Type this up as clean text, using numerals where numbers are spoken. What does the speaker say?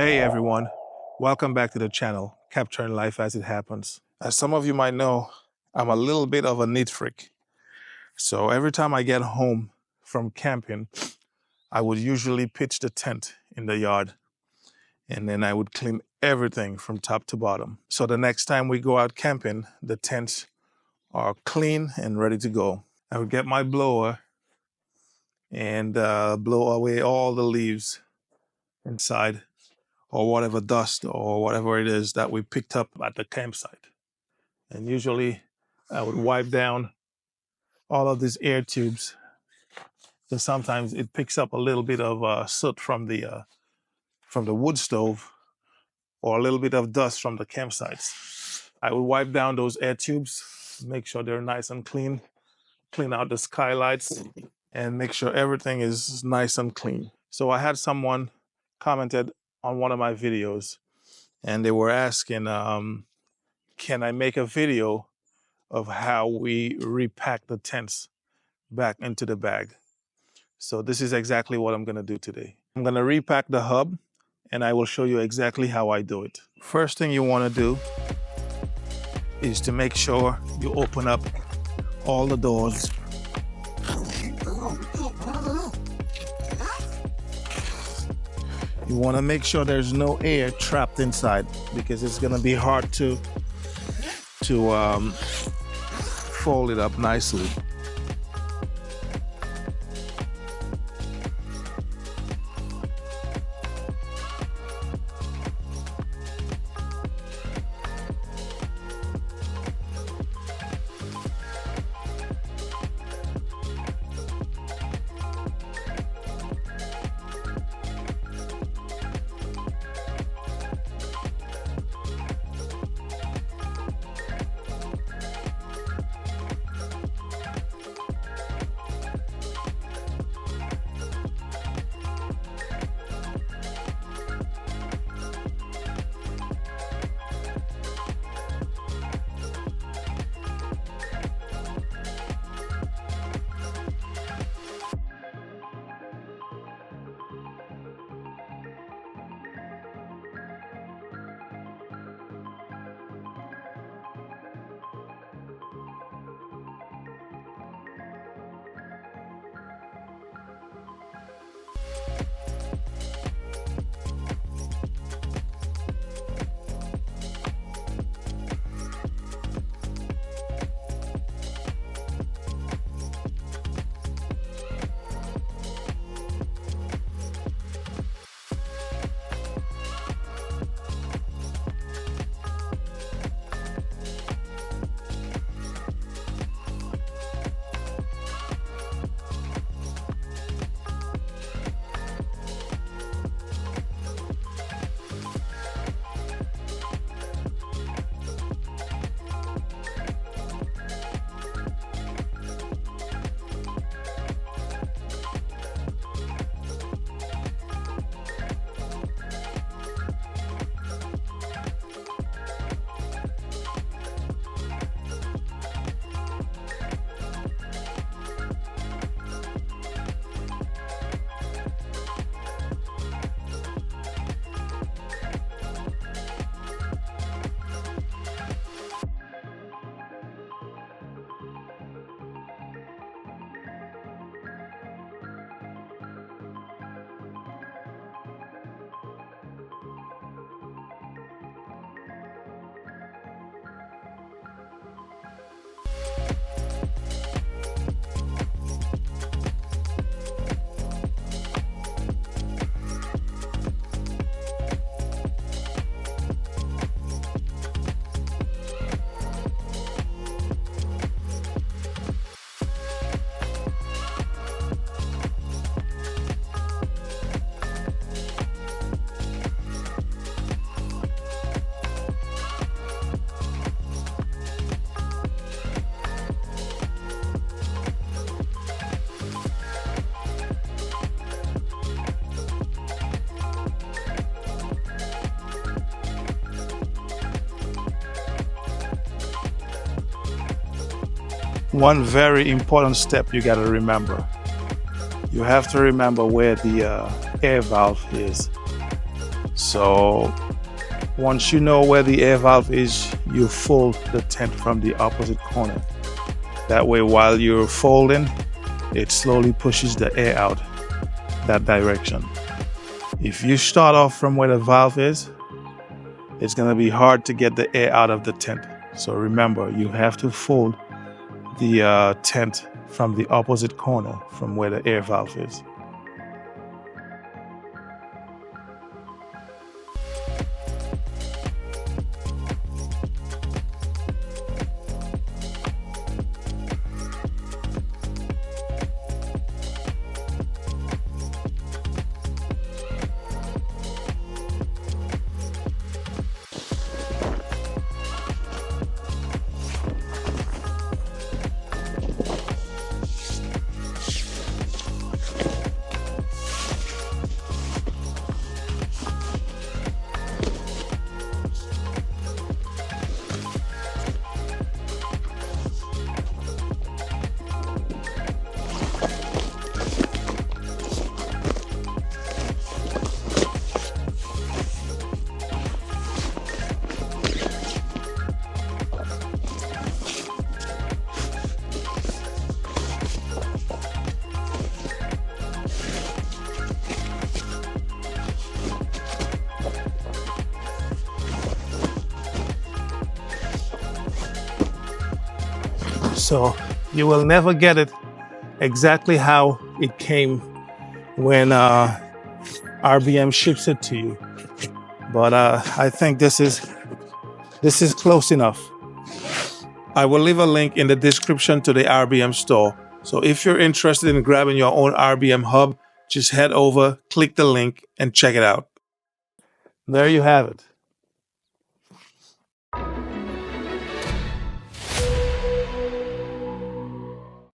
Hey everyone, welcome back to the channel, Capturing Life as It Happens. As some of you might know, I'm a little bit of a neat freak. So every time I get home from camping, I would usually pitch the tent in the yard and then I would clean everything from top to bottom. So the next time we go out camping, the tents are clean and ready to go. I would get my blower and blow away all the leaves inside, or whatever dust or whatever it is that we picked up at the campsite. And usually I would wipe down all of these air tubes. So sometimes it picks up a little bit of soot from the wood stove or a little bit of dust from the campsites. I would wipe down those air tubes, make sure they're nice and clean, clean out the skylights, and make sure everything is nice and clean. So I had someone commented on one of my videos and they were asking, can I make a video of how we repack the tents back into the bag? So this is exactly what I'm gonna do today. I'm gonna repack the hub and I will show you exactly how I do it. First thing you wanna do is to make sure you open up all the doors. You wanna make sure there's no air trapped inside because it's gonna be hard to fold it up nicely. One very important step you got to remember. You have to remember where the air valve is. So once you know where the air valve is, you fold the tent from the opposite corner. That way, while you're folding, it slowly pushes the air out that direction. If you start off from where the valve is, it's going to be hard to get the air out of the tent. So remember, you have to fold the tent from the opposite corner from where the air valve is. So you will never get it exactly how it came when RBM ships it to you. But I think this is close enough. I will leave a link in the description to the RBM store. So if you're interested in grabbing your own RBM hub, just head over, click the link, and check it out. There you have it.